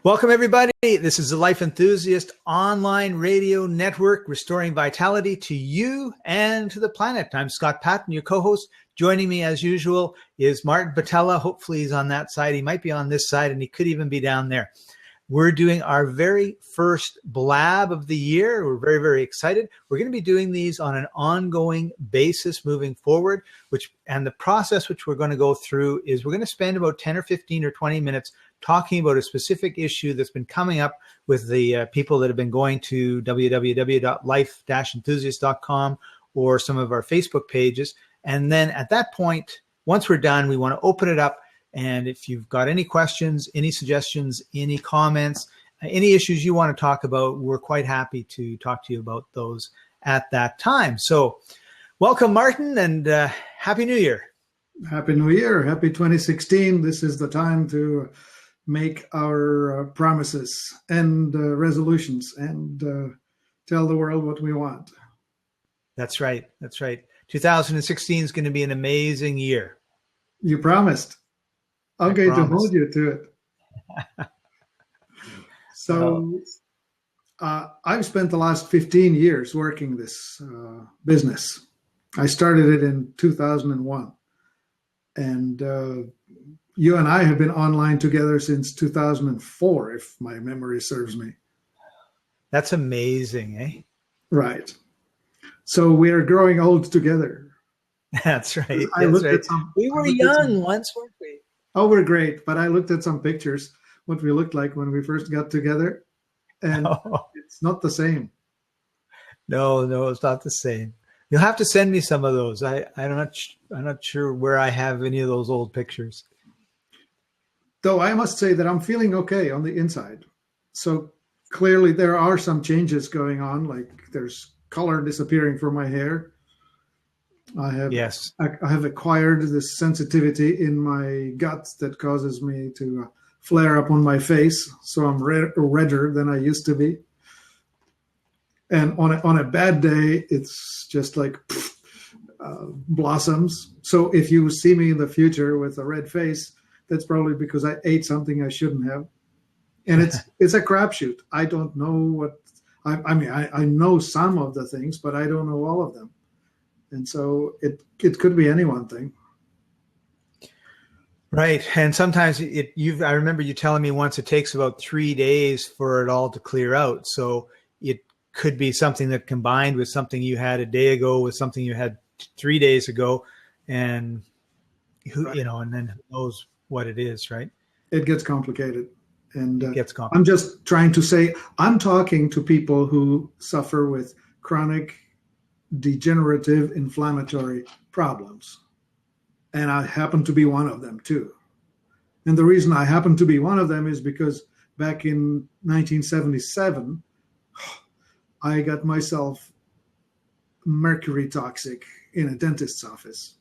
Welcome, everybody. This is the Life Enthusiast online radio network, restoring vitality to you and to the planet. I'm Scott Patton, your co-host. Joining me, as usual, is Martin Patella. Hopefully he's on that side. He might be on this side, and he could even be down there. We're doing our very first Blab of the year. We're very, very excited. We're going to be doing these on an ongoing basis moving forward, and the process which we're going to go through is we're going to spend about 10 or 15 or 20 minutes talking about a specific issue that's been coming up with the people that have been going to www.life-enthusiast.com or some of our Facebook pages. And then at that point, once we're done, we want to open it up. And if you've got any questions, any suggestions, any comments, any issues you want to talk about, we're quite happy to talk to you about those at that time. So welcome, Martin, and Happy New Year. Happy New Year. Happy 2016. This is the time to make our promises and resolutions and tell the world what we want. That's right. That's right. 2016 is going to be an amazing year. You promised. I'm going to hold you to it. So I've spent the last 15 years working this business. I started it in 2001. And you and I have been online together since 2004, if my memory serves me. That's amazing, eh? Right. So we are growing old together. That's right. We were young once, weren't we? Oh, we're great. But I looked at some pictures, what we looked like when we first got together, and It's not the same. No, it's not the same. You'll have to send me some of those. I'm not sure where I have any of those old pictures. Though I must say that I'm feeling okay on the inside. So clearly there are some changes going on, like there's color disappearing from my hair. I have acquired this sensitivity in my gut that causes me to flare up on my face. So I'm redder than I used to be. And on a bad day, it's just like blossoms. So if you see me in the future with a red face, that's probably because I ate something I shouldn't have. And it's a crapshoot. I don't know what, I know some of the things, but I don't know all of them. And so it could be any one thing. Right. And sometimes I remember you telling me once it takes about 3 days for it all to clear out. So it could be something that combined with something you had a day ago with something you had 3 days ago, and and then who knows what it is, right? It gets complicated. And it gets complicated. I'm just trying to say, I'm talking to people who suffer with chronic degenerative inflammatory problems. And I happen to be one of them too. And the reason I happen to be one of them is because back in 1977, I got myself mercury toxic in a dentist's office.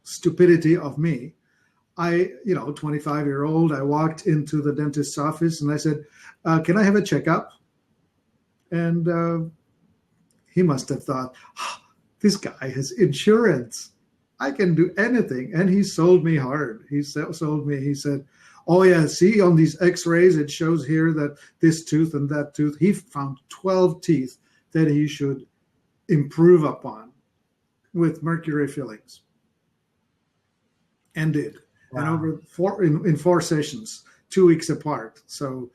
Stupidity of me. 25-year-old, I walked into the dentist's office and I said, can I have a checkup? And he must have thought, this guy has insurance. I can do anything. And he sold me hard. He said, oh yeah, see on these x-rays, it shows here that this tooth and that tooth. He found 12 teeth that he should improve upon with mercury fillings. And did. Wow. And over in 4 sessions, 2 weeks apart. So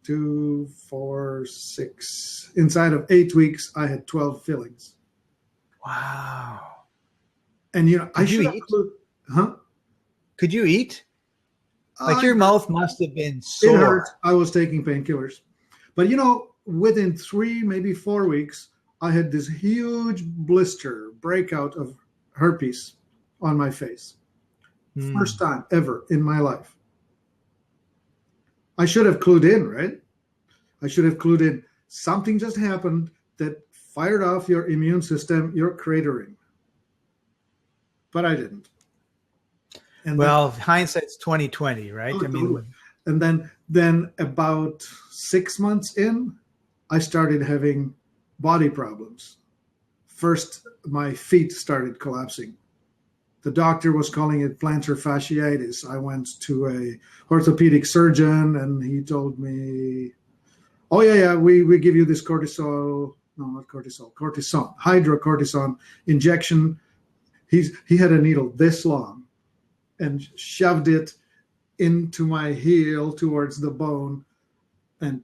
2, 4, 6. Inside of 8 weeks, I had 12 fillings. Wow. And I should eat? Could you eat? Like your mouth must have been sore. It hurt. I was taking painkillers. But within 3, maybe 4 weeks, I had this huge breakout of herpes on my face. First time ever in my life. I should have clued in, right? I should have clued in. Something just happened that fired off your immune system. You're cratering. But I didn't. And hindsight's 20/20, right? And then about 6 months in, I started having body problems. First, my feet started collapsing. The doctor was calling it plantar fasciitis. I went to a orthopedic surgeon, and he told me, "Oh yeah, we give you this cortisol, no, not cortisol, cortisone, hydrocortisone injection." He had a needle this long and shoved it into my heel towards the bone and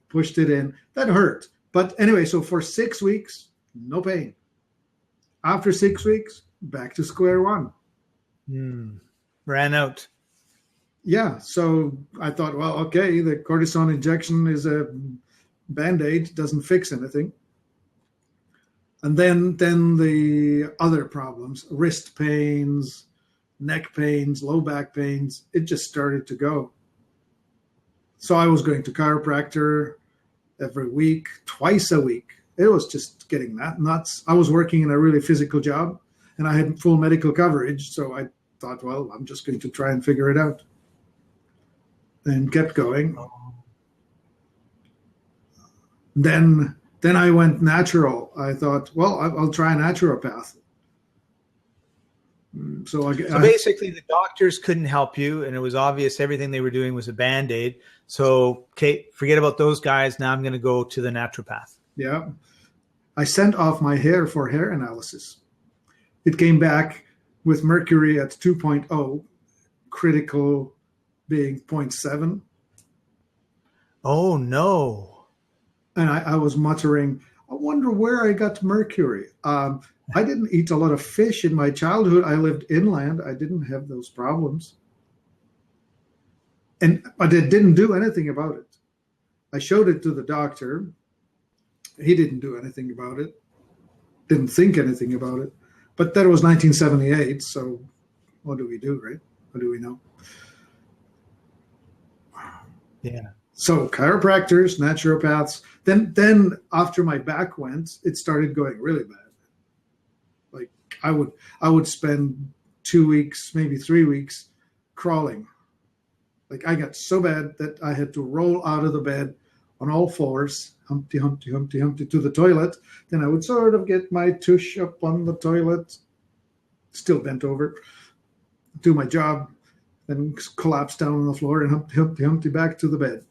pushed it in. That hurt. But anyway, so for 6 weeks, no pain. After 6 weeks, back to square one. Ran out. Yeah. So I thought, well, okay, the cortisone injection is a Band-Aid, doesn't fix anything. And then the other problems, wrist pains, neck pains, low back pains, it just started to go. So I was going to chiropractor every week, twice a week. It was just getting that nuts. I was working in a really physical job, and I had full medical coverage. So I thought, well, I'm just going to try and figure it out. And kept going. Then I went natural. I thought, well, I'll try a naturopath. So basically, the doctors couldn't help you, and it was obvious everything they were doing was a Band-Aid. So, okay, forget about those guys. Now I'm going to go to the naturopath. Yeah. I sent off my hair for hair analysis. It came back with Mercury at 2.0, critical being 0.7. Oh, no. And I was muttering, I wonder where I got Mercury. I didn't eat a lot of fish in my childhood. I lived inland. I didn't have those problems. But I didn't do anything about it. I showed it to the doctor. He didn't do anything about it. Didn't think anything about it. But that was 1978. So what do we do, right? What do we know? Yeah. So chiropractors, naturopaths. Then after my back went, it started going really bad. Like I would spend 2 weeks, maybe 3 weeks crawling. Like I got so bad that I had to roll out of the bed on all fours, Humpty, Humpty, Humpty, Humpty to the toilet. Then I would sort of get my tush up on the toilet, still bent over, do my job, then collapse down on the floor and Humpty, Humpty, Humpty back to the bed.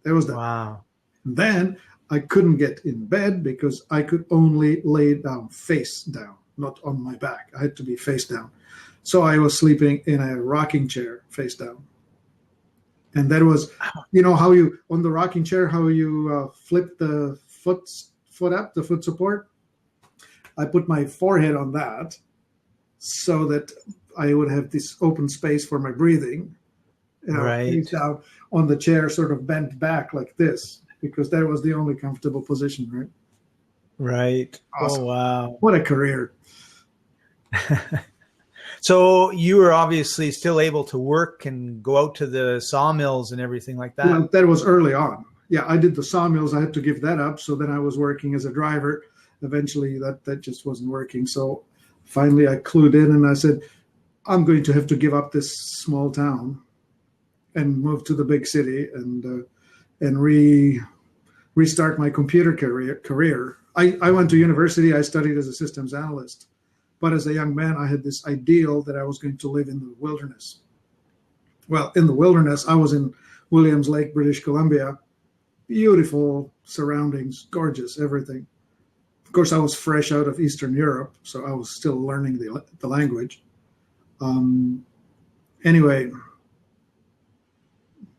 That was that. Wow. And then I couldn't get in bed because I could only lay down face down, not on my back. I had to be face down. So I was sleeping in a rocking chair face down. And that was, you know, how you, on the rocking chair, how you flip the foot up, the foot support. I put my forehead on that so that I would have this open space for my breathing. Right. Face down on the chair, sort of bent back like this, because that was the only comfortable position, right? Right. Awesome. Oh, wow. What a career. So you were obviously still able to work and go out to the sawmills and everything like that. Well, that was early on. Yeah, I did the sawmills. I had to give that up. So then I was working as a driver. Eventually that just wasn't working. So finally I clued in and I said, I'm going to have to give up this small town and move to the big city and restart my computer career. I went to university. I studied as a systems analyst. But as a young man, I had this ideal that I was going to live in the wilderness. Well, in the wilderness, I was in Williams Lake, British Columbia. Beautiful surroundings, gorgeous, everything. Of course, I was fresh out of Eastern Europe, so I was still learning the language. Anyway,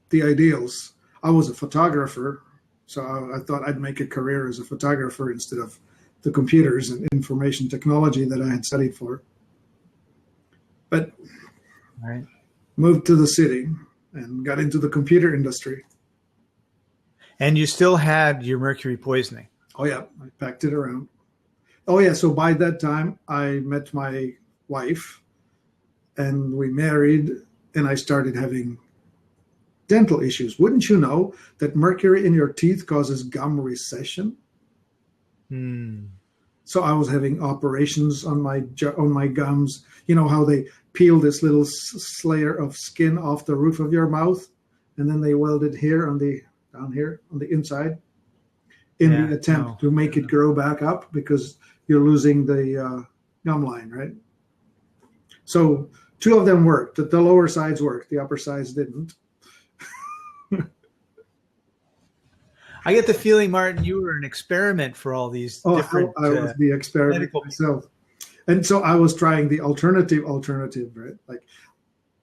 the ideals. I was a photographer, so I thought I'd make a career as a photographer instead of the computers and information technology that I had studied for. But right. Moved to the city and got into the computer industry. And you still had your mercury poisoning. Oh, yeah. I packed it around. Oh, yeah. So by that time, I met my wife and we married and I started having dental issues. Wouldn't you know that mercury in your teeth causes gum recession? So I was having operations on my gums. You know how they peel this little layer of skin off the roof of your mouth, and then they weld it here down here on the inside, in the attempt to make it grow back up because you're losing the gum line, right? So 2 of them worked. The lower sides worked. The upper sides didn't. I get the feeling, Martin, you were an experiment for all these different I was the experiment medical myself. And so I was trying the alternative, right? Like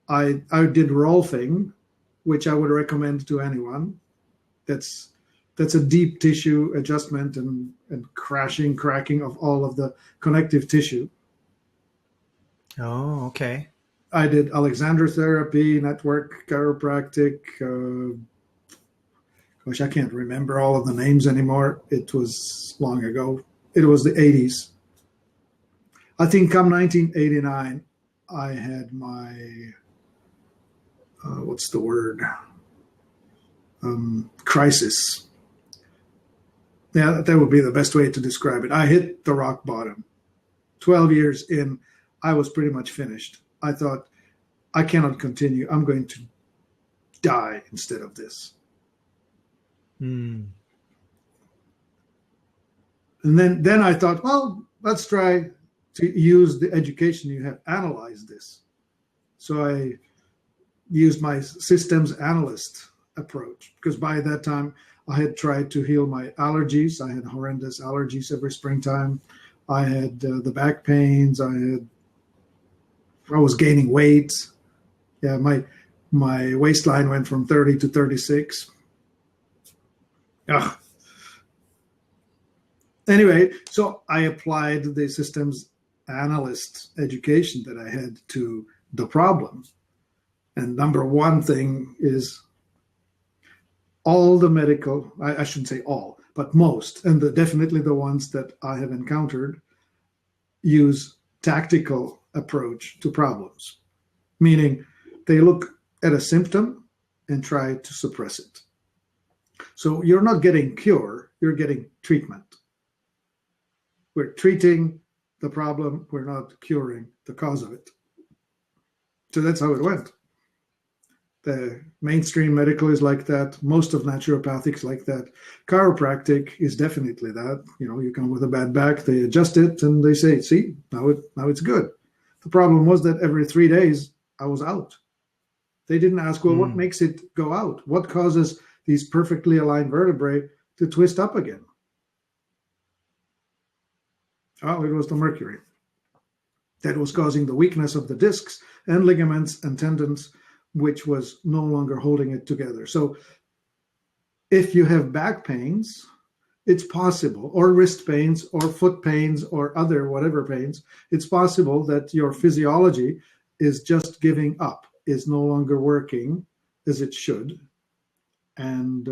I did rolfing, which I would recommend to anyone. That's a deep tissue adjustment and cracking of all of the connective tissue. Oh, okay. I did Alexander therapy, network chiropractic. Gosh, I can't remember all of the names anymore. It was long ago. It was the 80s. I think come 1989, I had my, what's the word? Crisis. Yeah, that would be the best way to describe it. I hit the rock bottom. 12 years in, I was pretty much finished. I thought, I cannot continue. I'm going to die instead of this. And then I thought, well, let's try to use the education you have, analyze this. So I used my systems analyst approach, because by that time I had tried to heal my allergies. I had horrendous allergies every springtime. I had the back pains. I was gaining weight. Yeah, my waistline went from 30 to 36. Ugh. Anyway, so I applied the systems analyst education that I had to the problem. And number one thing is all the medical, I shouldn't say all, but most, and definitely the ones that I have encountered, use tactical approach to problems, meaning they look at a symptom and try to suppress it. So you're not getting cure, you're getting treatment. We're treating the problem, we're not curing the cause of it. So that's how it went. The mainstream medical is like that. Most of naturopathic is like that. Chiropractic is definitely that. You know, you come with a bad back, they adjust it, and they say, see, now it's good. The problem was that every 3 days I was out. They didn't ask, well, what makes it go out? What causes these perfectly aligned vertebrae to twist up again? Oh, it was the mercury. That was causing the weakness of the discs and ligaments and tendons, which was no longer holding it together. So if you have back pains, it's possible, or wrist pains, or foot pains, or other whatever pains, it's possible that your physiology is just giving up, is no longer working as it should. And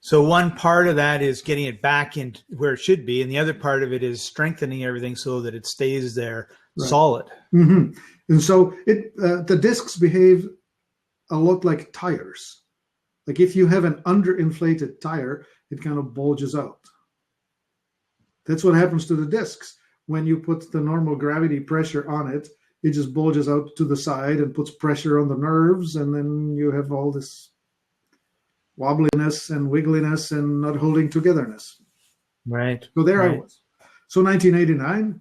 so one part of that is getting it back in where it should be, and the other part of it is strengthening everything so that it stays there solid. Mm-hmm. And so the discs behave a lot like tires. Like if you have an underinflated tire, it kind of bulges out. That's what happens to the discs. When you put the normal gravity pressure on it, it just bulges out to the side and puts pressure on the nerves, and then you have all this wobbliness and wiggliness and not holding togetherness. Right. So there I was. So 1989,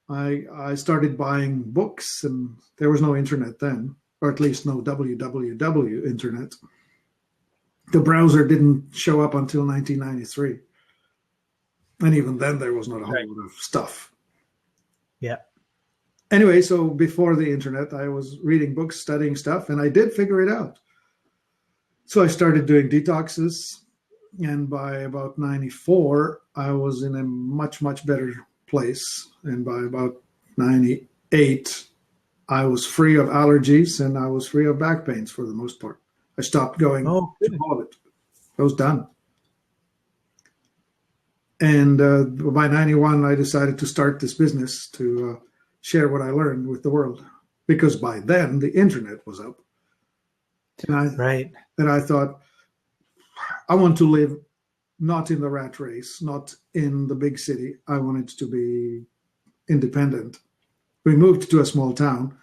I started buying books, and there was no internet then, or at least no www internet. The browser didn't show up until 1993. And even then, there was not a whole lot of stuff. Yeah. Anyway, so before the internet, I was reading books, studying stuff, and I did figure it out. So I started doing detoxes, and by about 94, I was in a much, much better place. And by about 98, I was free of allergies, and I was free of back pains for the most part. I stopped going to all of it. I was done. And by 91, I decided to start this business to share what I learned with the world, because by then the internet was up. And I thought, I want to live not in the rat race, not in the big city. I wanted to be independent. We moved to a small town,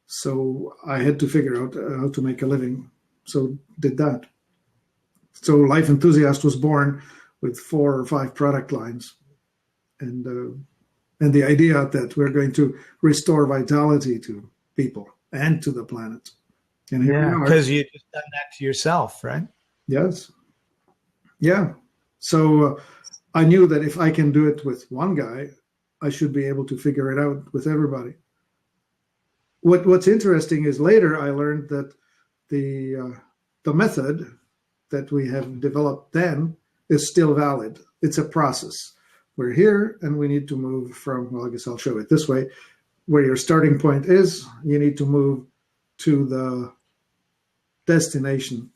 so I had to figure out how to make a living. So did that. So Life Enthusiast was born with 4 or 5 product lines. And And the idea that we're going to restore vitality to people and to the planet. And here we are. Because you just done that to yourself, right? Yes. Yeah. So I knew that if I can do it with one guy, I should be able to figure it out with everybody. What's interesting is later I learned that the method that we have developed then is still valid. It's a process. We're here and we need to move from, well, I guess I'll show it this way. Where your starting point is, you need to move to the destination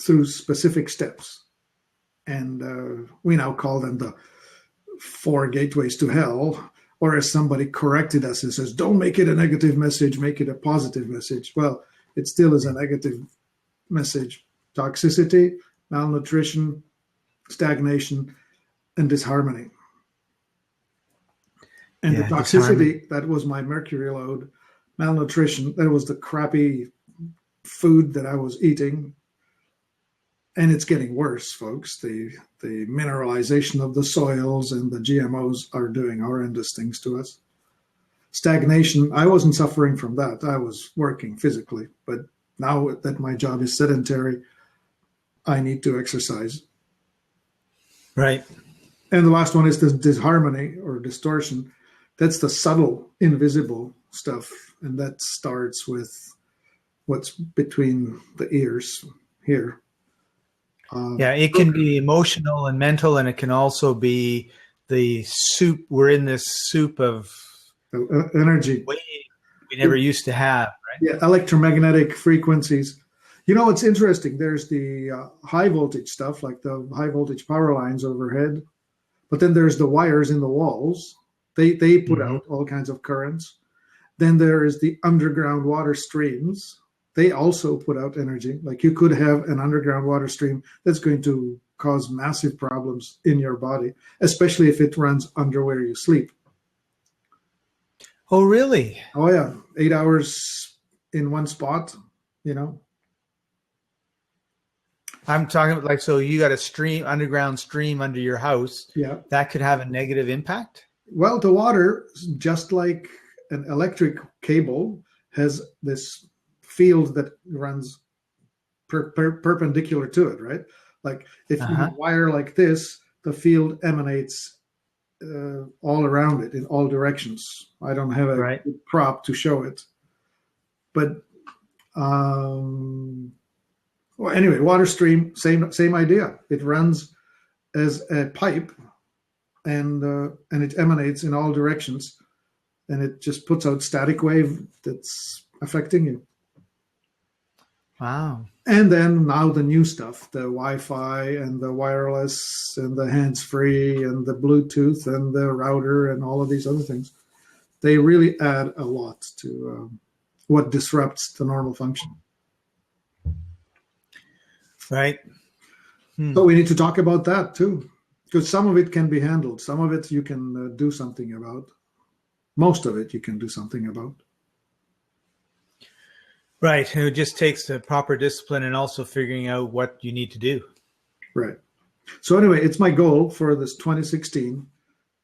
through specific steps. And we now call them the 4 gateways to hell, or as somebody corrected us and says, don't make it a negative message, make it a positive message. Well, it still is a negative message. Toxicity, malnutrition, stagnation, and disharmony. And the toxicity, that was my mercury load. Malnutrition, that was the crappy food that I was eating. And it's getting worse, folks. The mineralization of the soils and the GMOs are doing horrendous things to us. Stagnation, I wasn't suffering from that. I was working physically. But now that my job is sedentary, I need to exercise. Right. And the last one is the disharmony or distortion. That's the subtle, invisible stuff. And that starts with what's between the ears here. It can be emotional and mental, and it can also be the soup. We're in this soup of energy we never used to have, right? Yeah, electromagnetic frequencies. You know, it's interesting. There's the high voltage stuff, like the high voltage power lines overhead. But then there's the wires in the walls. They put out all kinds of currents. Then there is the underground water streams. They also put out energy. Like you could have an underground water stream that's going to cause massive problems in your body, especially if it runs under where you sleep. Oh, really? Oh, yeah. 8 hours in one spot, you know. I'm talking about like, so you got a underground stream under your house. Yeah. That could have a negative impact? Well, the water, just like an electric cable, has this field that runs perpendicular to it, right? Like if you wire like this, the field emanates all around it in all directions. I don't have a prop to show it. But well, anyway, water stream, same idea. It runs as a pipe, and it emanates in all directions, and it just puts out static wave that's affecting you. Wow. And then now the new stuff, the Wi-Fi and the wireless and the hands-free and the Bluetooth and the router and all of these other things, they really add a lot to what disrupts the normal function. Right. So we need to talk about that too, because some of it can be handled. Some of it you can do something about. Most of it you can do something about. Right. And it just takes the proper discipline and also figuring out what you need to do. Right. So anyway, it's my goal for this 2016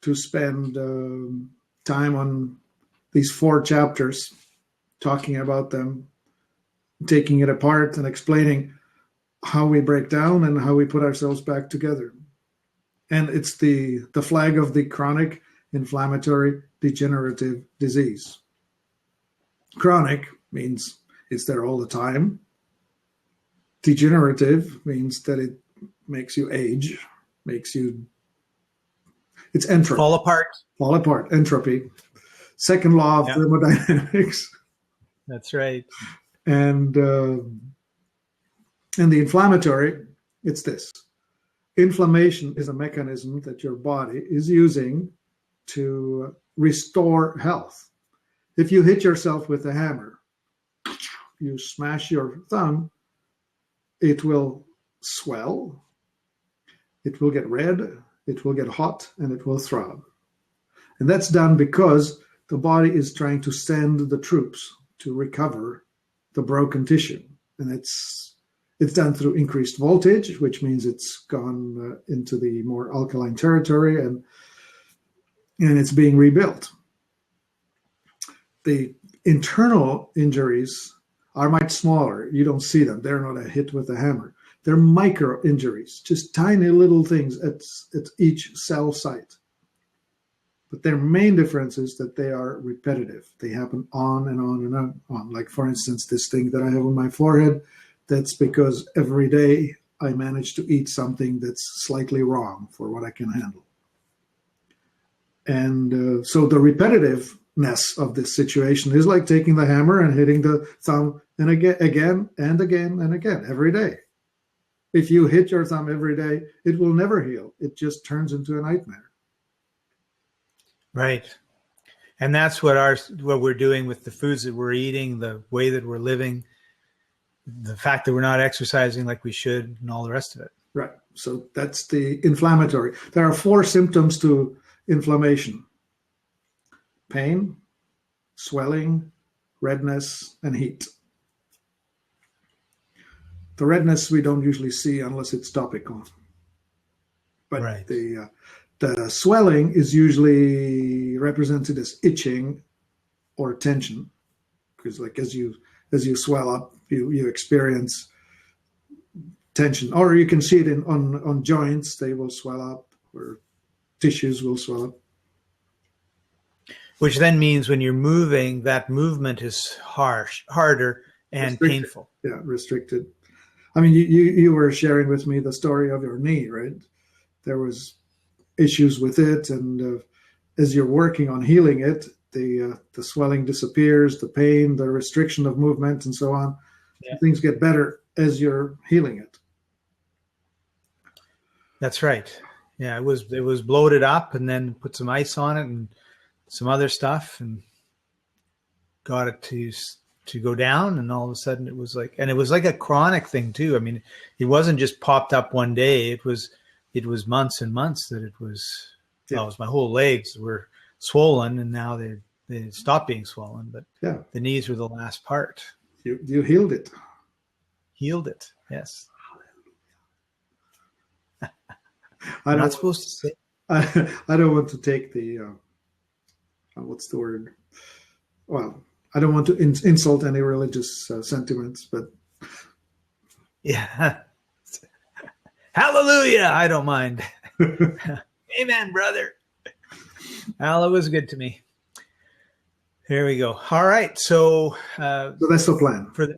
to spend time on these 4 chapters, talking about them, taking it apart and explaining how we break down and how we put ourselves back together. And it's the flag of the chronic inflammatory degenerative disease. Chronic means it's there all the time. Degenerative means that it makes you age, it's entropy. Fall apart, entropy. Second law of thermodynamics. That's right. And the inflammatory, it's this. Inflammation is a mechanism that your body is using to restore health. If you hit yourself with a hammer, you smash your thumb, it will swell, it will get red, it will get hot, and it will throb. And that's done because the body is trying to send the troops to recover the broken tissue. And it's done through increased voltage, which means it's gone into the more alkaline territory, and and it's being rebuilt. The internal injuries are much smaller. You don't see them. They're not a hit with a hammer. They're micro injuries, just tiny little things at each cell site. But their main difference is that they are repetitive. They happen on and on and on. Like, for instance, this thing that I have on my forehead, that's because every day I manage to eat something that's slightly wrong for what I can handle. And so the repetitiveness of this situation is like taking the hammer and hitting the thumb and again and again and again every day. If you hit your thumb every day, it will never heal. It just turns into a nightmare. Right. And that's what we're doing with the foods that we're eating, the way that we're living, the fact that we're not exercising like we should, and all the rest of it. Right. So that's the inflammatory. There are 4 symptoms to inflammation: pain, swelling, redness, and heat. The redness we don't usually see unless it's topical. But right. The swelling is usually represented as itching or tension, because like as you swell up, you experience tension, or you can see it on joints. They will swell up, or tissues will swell up. Which then means when you're moving, that movement is harder, and restricted. Painful. Yeah, restricted. I mean, you were sharing with me the story of your knee, right? There was issues with it, and as you're working on healing it, the swelling disappears, the pain, the restriction of movement, and so on. Yeah. Things get better as you're healing it. That's right. Yeah, it was bloated up, and then put some ice on it and some other stuff, and got it to go down, and all of a sudden it was like a chronic thing too. I mean, it wasn't just popped up one day. It was months and months that it was. Yeah. Well, it was my whole legs were swollen, and now they stopped being swollen. But yeah, the knees were the last part. You healed it. Healed it. Yes. I'm not supposed to say. I don't want to take the what's the word? Well, I don't want to insult any religious sentiments, but yeah. Hallelujah! I don't mind. Amen, brother. Well, it was good to me. Here we go. All right, so that's the plan for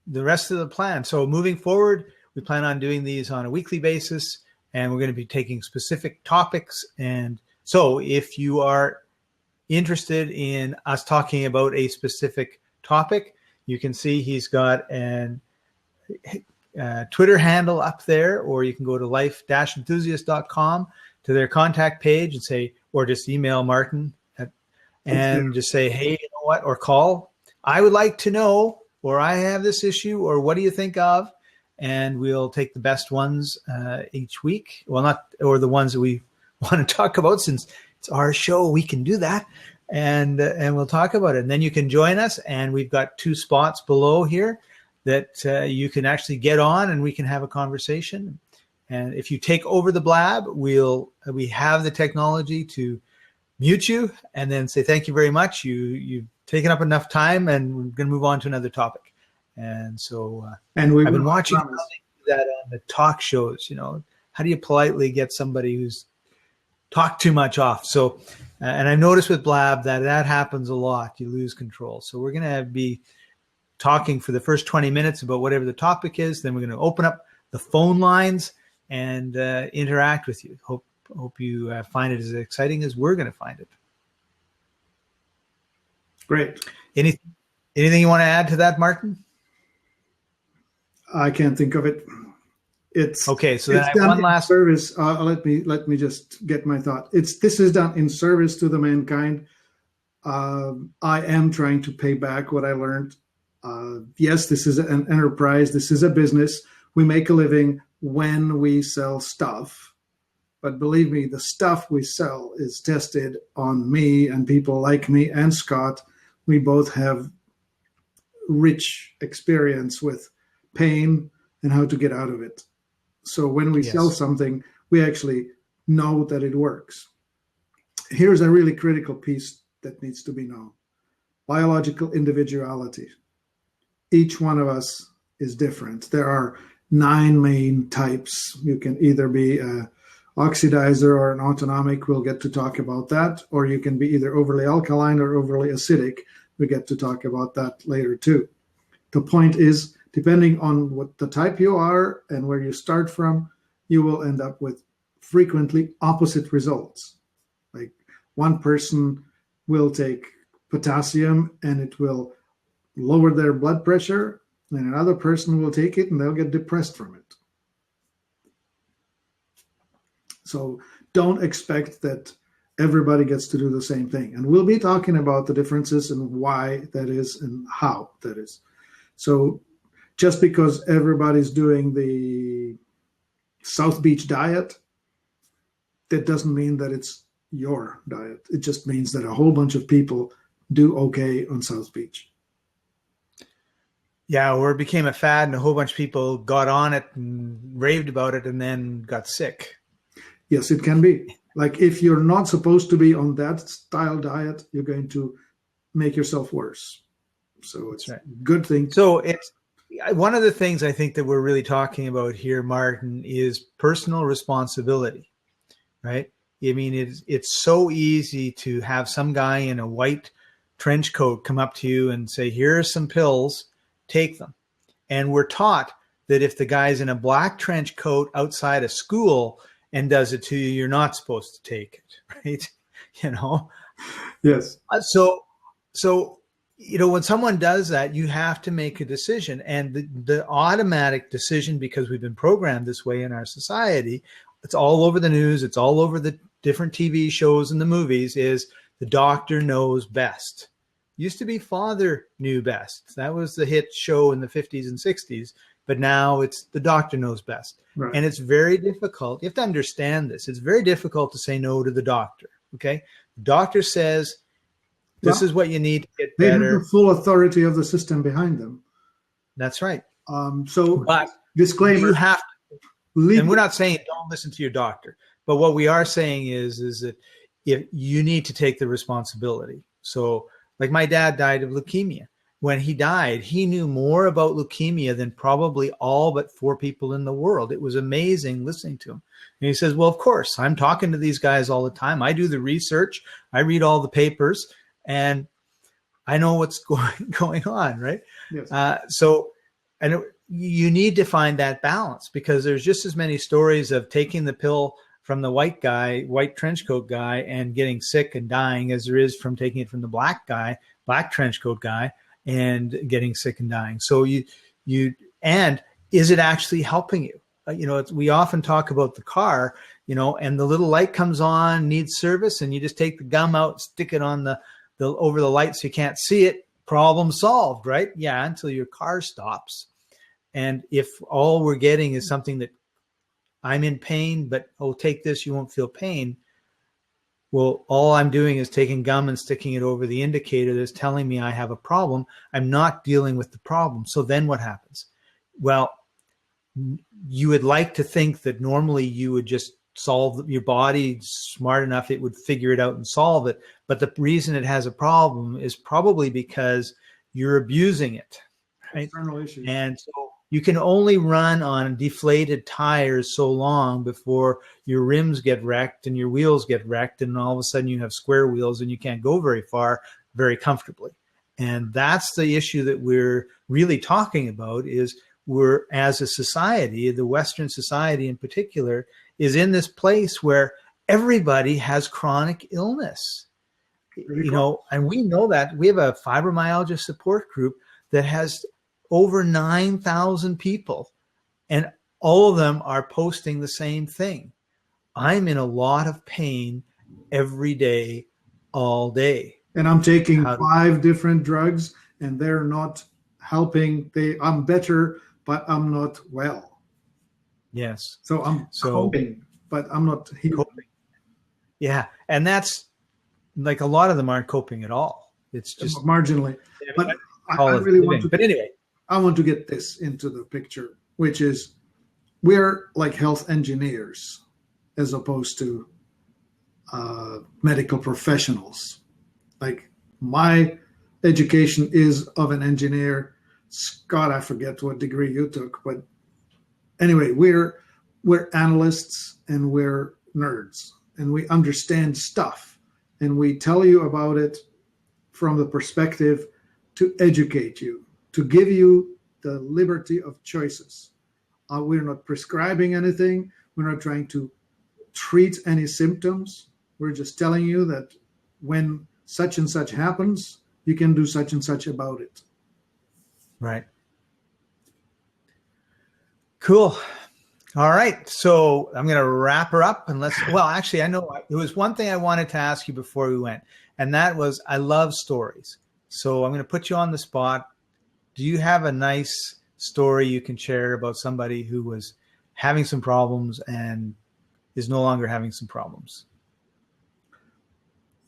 the rest of the plan. So moving forward, we plan on doing these on a weekly basis, and we're going to be taking specific topics. And so, if you are interested in us talking about a specific topic, you can see he's got an Twitter handle up there, or you can go to life-enthusiast.com to their contact page and say, or just email Martin and just say, hey, you know what, or call. I would like to know, or I have this issue, or what do you think of? And we'll take the best ones each week. Well, or the ones that we want to talk about, since it's our show, we can do that. And we'll talk about it. And then you can join us. And we've got 2 spots below here that you can actually get on, and we can have a conversation. And if you take over the Blab, we have the technology to mute you and then say, thank you very much. You've taken up enough time, and we're going to move on to another topic. And so I've been watching that on the talk shows. You know, how do you politely get somebody who's talked too much off? So, and I've noticed with Blab that happens a lot. You lose control. So we're going to be talking for the first 20 minutes about whatever the topic is. Then we're going to open up the phone lines and interact with you. Hope you find it as exciting as we're going to find it. Great. Anything you want to add to that, Martin? I can't think of it. It's okay. So then it's I have one last service. Let me just get my thought. This is done in service to the mankind. I am trying to pay back what I learned. Yes, this is an enterprise. This is a business. We make a living when we sell stuff. But believe me, the stuff we sell is tested on me and people like me and Scott. We both have rich experience with pain and how to get out of it. So when we sell something, we actually know that it works. here's a really critical piece that needs to be known. Biological individuality. Each one of us is different. There are 9 main types. You can either be an oxidizer or an autonomic. We'll get to talk about that. Or you can be either overly alkaline or overly acidic. We get to talk about that later too. The point is, depending on what the type you are and where you start from, you will end up with frequently opposite results. Like one person will take potassium and it will lower their blood pressure, and another person will take it and they'll get depressed from it. So don't expect that everybody gets to do the same thing. And we'll be talking about the differences and why that is and how that is. So just because everybody's doing the South Beach diet, that doesn't mean that it's your diet. It just means that a whole bunch of people do okay on South Beach. Yeah, or it became a fad and a whole bunch of people got on it and raved about it and then got sick. Yes, it can be. Like if you're not supposed to be on that style diet, you're going to make yourself worse. So it's a good thing. So it's one of the things I think that we're really talking about here, Martin, is personal responsibility, right? I mean, it's so easy to have some guy in a white trench coat come up to you and say, here are some pills, take them. And we're taught that if the guy's in a black trench coat outside a school and does it to you, you're not supposed to take it, right? You know? Yes. So, you know, when someone does that, you have to make a decision. And the automatic decision, because we've been programmed this way in our society, it's all over the news, it's all over the different TV shows and the movies, is the doctor knows best. Used to be father knew best. That was the hit show in the 50s and 60s. But now it's the doctor knows best. Right. And it's very difficult. You have to understand this. It's very difficult to say no to the doctor. Okay. The doctor says, this is what you need to get better. They have the full authority of the system behind them. That's right. But disclaimer. You have to, and we're not saying don't listen to your doctor. But what we are saying is that if you need to take the responsibility. So like my dad died of leukemia. When he died, he knew more about leukemia than probably all but 4 people in the world. It was amazing listening to him. And he says, well, of course, I'm talking to these guys all the time. I do the research. I read all the papers, and I know what's going on, right? Yes. So you need to find that balance, because there's just as many stories of taking the pill from the white trench coat guy and getting sick and dying as there is from taking it from the black trench coat guy and getting sick and dying. So and is it actually helping you? You know, we often talk about the car, you know, and the little light comes on, needs service, and you just take the gum out, stick it on the over the light so you can't see it. Problem solved, right? Yeah, until your car stops. And if all we're getting is something that I'm in pain, but take this, you won't feel pain. Well, all I'm doing is taking gum and sticking it over the indicator that's telling me I have a problem. I'm not dealing with the problem. So then what happens? Well, you would like to think that normally you would just solve, your body smart enough, it would figure it out and solve it. But the reason it has a problem is probably because you're abusing it, right? External issues. And so you can only run on deflated tires so long before your rims get wrecked and your wheels get wrecked, and all of a sudden you have square wheels and you can't go very far very comfortably. And that's the issue that we're really talking about, is we're, as a society, the Western society in particular, is in this place where everybody has chronic illness. You know, and we know that. We have a fibromyalgia support group that has over 9,000 people, and all of them are posting the same thing. I'm in a lot of pain every day, all day. And I'm taking 5 different drugs, and they're not helping. I'm better, but I'm not well. Yes. So I'm coping, but I'm not healing. Yeah. And that's like, a lot of them aren't coping at all. It's just marginally. But I really want to. But anyway, I want to get this into the picture, which is we're like health engineers as opposed to medical professionals. Like my education is of an engineer. Scott, I forget what degree you took, but anyway, we're analysts and we're nerds and we understand stuff and we tell you about it from the perspective to educate you, to give you the liberty of choices. We're not prescribing anything. We're not trying to treat any symptoms. We're just telling you that when such and such happens, you can do such and such about it. Right. Cool. All right. So I'm going to wrap her up actually, I know there was one thing I wanted to ask you before we went, and that was, I love stories. So I'm going to put you on the spot. Do you have a nice story you can share about somebody who was having some problems and is no longer having some problems?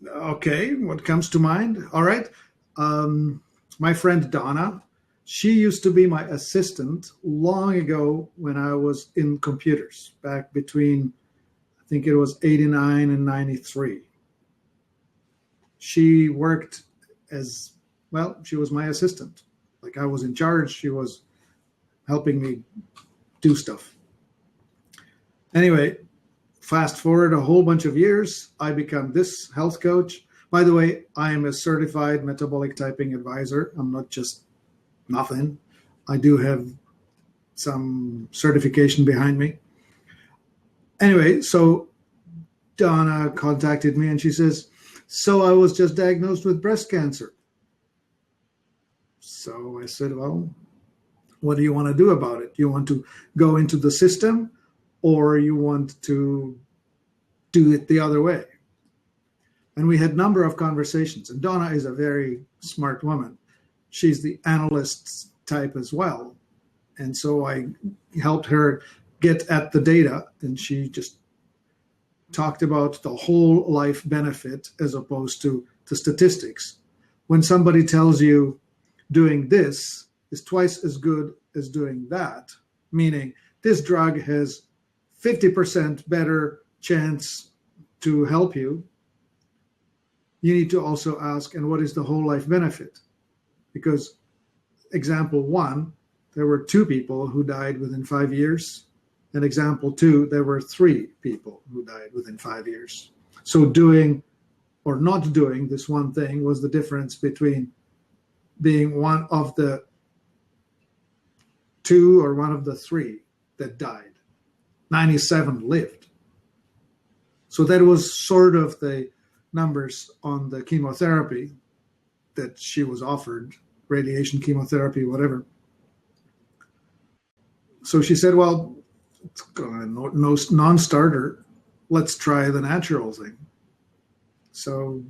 Okay. What comes to mind? All right. My friend Donna, she used to be my assistant long ago when I was in computers back between, I think it was 89 and 93. She worked as, well, she was my assistant. Like I was in charge. She was helping me do stuff. Anyway, fast forward a whole bunch of years, I become this health coach. By the way, I am a certified metabolic typing advisor. I'm not just nothing. I do have some certification behind me. Anyway, so Donna contacted me and she says, so I was just diagnosed with breast cancer. So I said, well, what do you want to do about it? You want to go into the system or you want to do it the other way? And we had a number of conversations. And Donna is a very smart woman. She's the analyst type as well. And so I helped her get at the data, and she just talked about the whole life benefit as opposed to the statistics. When somebody tells you doing this is twice as good as doing that, meaning this drug has 50% better chance to help you, you need to also ask, and what is the whole life benefit? Because example one, there were 2 people who died within 5 years. And example 2, there were 3 people who died within 5 years. So doing or not doing this one thing was the difference between being one of the 2 or one of the 3 that died. 97 lived. So that was sort of the numbers on the chemotherapy that she was offered, radiation chemotherapy, whatever. So she said, well, it's no non-starter. Let's try the natural thing. So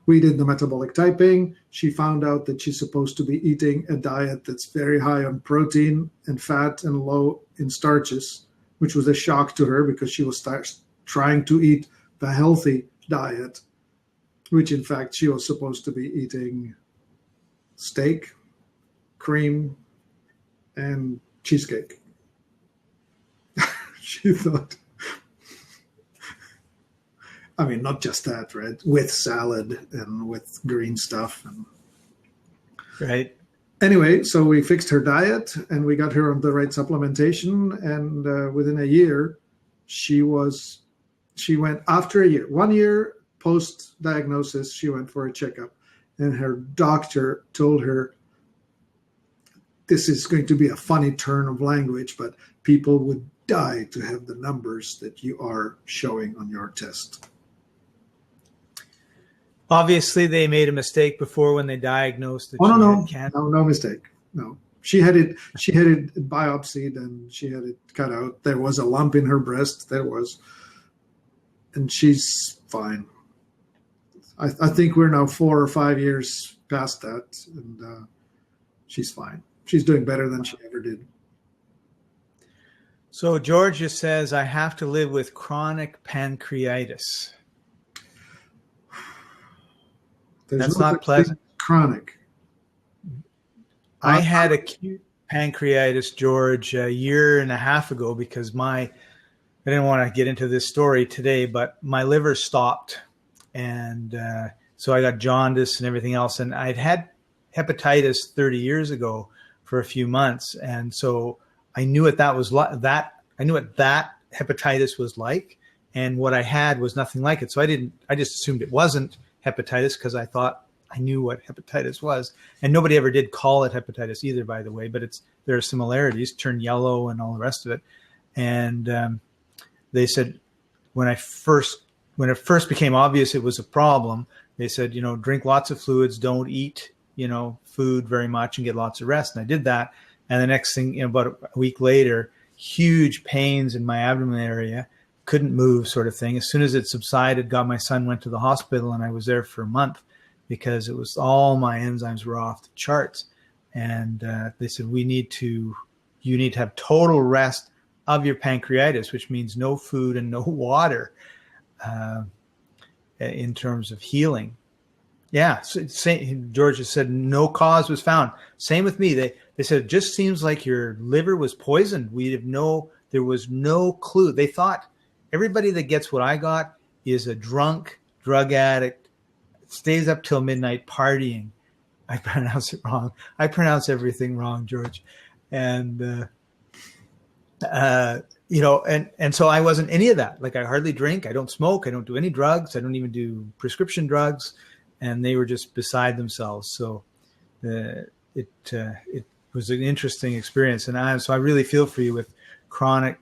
we did the metabolic typing. She found out that she's supposed to be eating a diet that's very high on protein and fat and low in starches, which was a shock to her because she was trying to eat the healthy diet, which in fact she was supposed to be eating steak, cream, and cheesecake. She thought, I mean, not just that, right? With salad and with green stuff. Right. Anyway, so we fixed her diet and we got her on the right supplementation. And within a year, she went after a year, 1 year post-diagnosis, she went for a checkup. And her doctor told her, this is going to be a funny turn of language, but people would die to have the numbers that you are showing on your test. Obviously, they made a mistake before when they diagnosed that she had cancer. No mistake. No, she had it biopsied and she had it cut out. There was a lump in her breast. There was, and she's fine. I think we're now 4 or 5 years past that, and she's fine. She's doing better than she ever did. So Georgia says, I have to live with chronic pancreatitis. That's not pleasant. Chronic. I had acute pancreatitis, George, a year and a half ago because my I didn't want to get into this story today, but my liver stopped. And so I got jaundice and everything else. And I'd had hepatitis 30 years ago for a few months. And so I knew what that was like. I knew what that hepatitis was like. And what I had was nothing like it. So I just assumed it wasn't hepatitis because I thought I knew what hepatitis was. And nobody ever did call it hepatitis either, by the way, but there are similarities, turn yellow and all the rest of it. And they said when it first became obvious it was a problem, they said, drink lots of fluids, don't eat, food very much, and get lots of rest. And I did that. And the next thing, about a week later, huge pains in my abdomen area, couldn't move, sort of thing. As soon as it subsided, my son went to the hospital, and I was there for a month because it was all my enzymes were off the charts. And they said, you need to have total rest of your pancreatitis, which means no food and no water in terms of healing. Yeah, so George has said no cause was found. Same with me. They said it just seems like your liver was poisoned. There was no clue. They thought everybody that gets what I got is a drunk, drug addict, stays up till midnight partying. I pronounce it wrong. I pronounce everything wrong, George. And and so I wasn't any of that. Like, I hardly drink, I don't smoke, I don't do any drugs, I don't even do prescription drugs, and they were just beside themselves. So it was an interesting experience, and so I really feel for you with chronic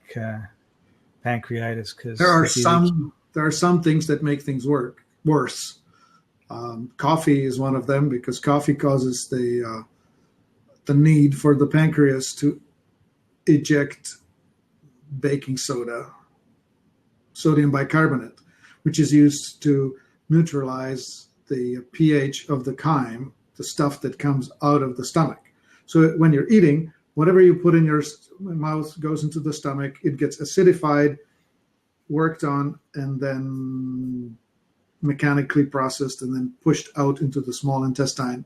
pancreatitis, because there are some things that make things worse. Coffee is one of them, because coffee causes the need for the pancreas to eject baking soda, sodium bicarbonate, which is used to neutralize the pH of the chyme, the stuff that comes out of the stomach. So when you're eating, whatever you put in your mouth goes into the stomach, it gets acidified, worked on, and then mechanically processed and then pushed out into the small intestine,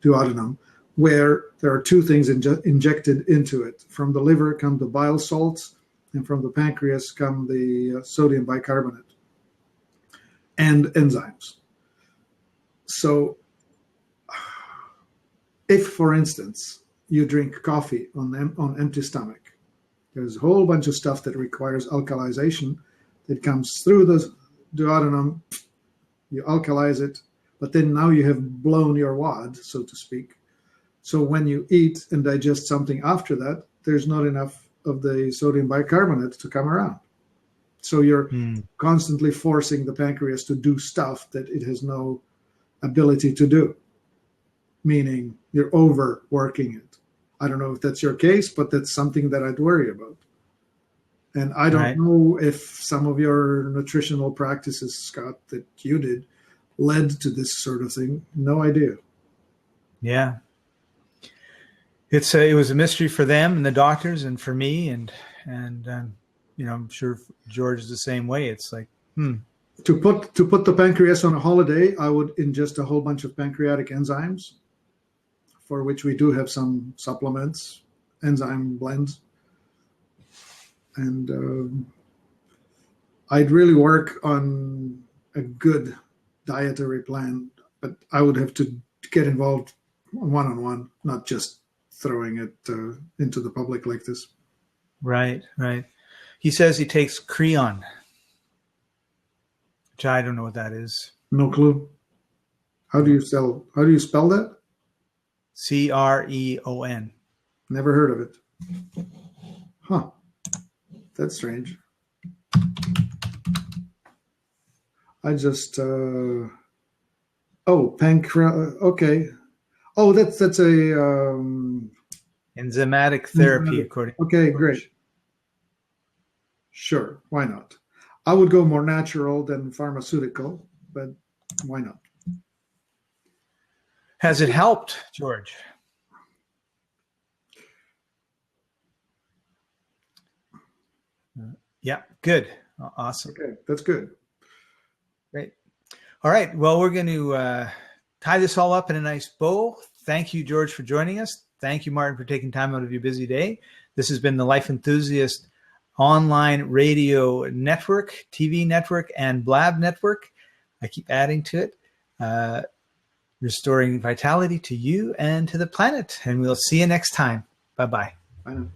duodenum, where there are two things injected into it. From the liver come the bile salts, and from the pancreas come the sodium bicarbonate and enzymes. So if, for instance, you drink coffee on empty stomach, there's a whole bunch of stuff that requires alkalization that comes through the duodenum. You alkalize it, but then now you have blown your wad, so to speak. So when you eat and digest something after that, there's not enough of the sodium bicarbonate to come around. So you're constantly forcing the pancreas to do stuff that it has no ability to do, meaning you're overworking it. I don't know if that's your case, but that's something that I'd worry about. And I don't know if some of your nutritional practices, Scott, that you did led to this sort of thing. No idea. Yeah. It was a mystery for them and the doctors and for me. And I'm sure George is the same way. It's like, To put the pancreas on a holiday, I would ingest a whole bunch of pancreatic enzymes, for which we do have some supplements, enzyme blends. And I'd really work on a good dietary plan, but I would have to get involved one-on-one, not just throwing it into the public like this. Right. He says he takes Creon, which I don't know what that is. No clue. How do you spell that? Creon. Never heard of it. Huh. That's strange. I just okay. Oh, that's a enzymatic therapy, according. Okay, great. Sure, why not? I would go more natural than pharmaceutical, but why not? Has it helped, George? Yeah, good. Awesome. Okay, that's good. Great. All right. Well, we're going to tie this all up in a nice bow. Thank you, George, for joining us. Thank you, Martin, for taking time out of your busy day. This has been the Life Enthusiast online radio network, TV network, and Blab network. I keep adding to it, restoring vitality to you and to the planet. And we'll see you next time. Bye-bye. Bye now.